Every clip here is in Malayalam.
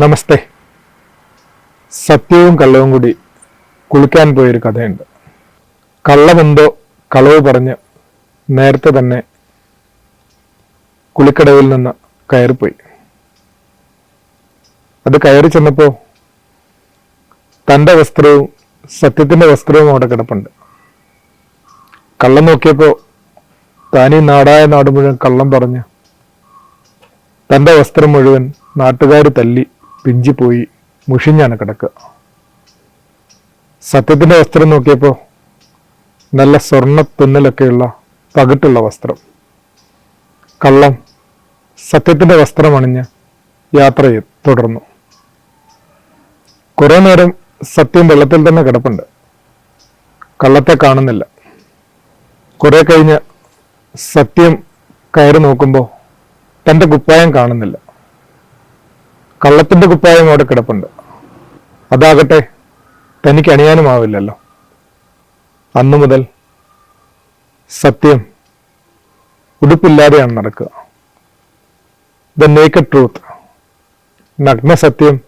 നമസ്തേ. സത്യവും കള്ളവും കൂടി കുളിക്കാൻ പോയൊരു കഥയുണ്ട്. കള്ളമെന്തോ കളവ് പറഞ്ഞ് നേരത്തെ തന്നെ കുളിക്കടവിൽ നിന്ന് കയറിപ്പോയി. അത് കയറി ചെന്നപ്പോ തൻ്റെ വസ്ത്രവും സത്യത്തിന്റെ വസ്ത്രവും അവിടെ കിടപ്പുണ്ട്. കള്ളം നോക്കിയപ്പോ താനീ നാടായ നാട് മുഴുവൻ കള്ളം പറഞ്ഞ് തൻ്റെ വസ്ത്രം മുഴുവൻ നാട്ടുകാർ തല്ലി പിഞ്ചിപ്പോയി മുഷിഞ്ഞാണ് കിടക്കുക. സത്യത്തിന്റെ വസ്ത്രം നോക്കിയപ്പോ നല്ല സ്വർണ്ണ തുന്നലൊക്കെയുള്ള പകിട്ടുള്ള വസ്ത്രം. കള്ളം സത്യത്തിന്റെ വസ്ത്രം അണിഞ്ഞ് യാത്ര തുടർന്നു. കുറെ നേരം സത്യം വെള്ളത്തിൽ തന്നെ കിടപ്പുണ്ട്. കള്ളത്തെ കാണുന്നില്ല. കുറെ കഴിഞ്ഞ് സത്യം കയറി നോക്കുമ്പോൾ തൻ്റെ കുപ്പായം കാണുന്നില്ല. കള്ളത്തിന്റെ കുപ്പായം അവിടെ കിടപ്പുണ്ട്. അതാകട്ടെ തനിക്ക് അണിയാനുമാവില്ലല്ലോ. അന്നു മുതൽ സത്യം ഉടുപ്പില്ലാതെയാണ് നടക്കുക. ദ നേക്കഡ് ട്രൂത്ത്, നഗ്ന സത്യം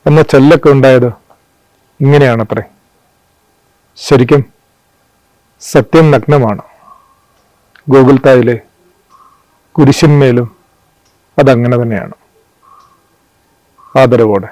എന്ന ചൊല്ലൊക്കെ ഉണ്ടായത് ഇങ്ങനെയാണത്രേ. ശരിക്കും സത്യം നഗ്നമാണ്. ഗോകുൽത്തായിലെ കുരിശിന്മേലും അതങ്ങനെ തന്നെയാണ്. ആദരവോടെ.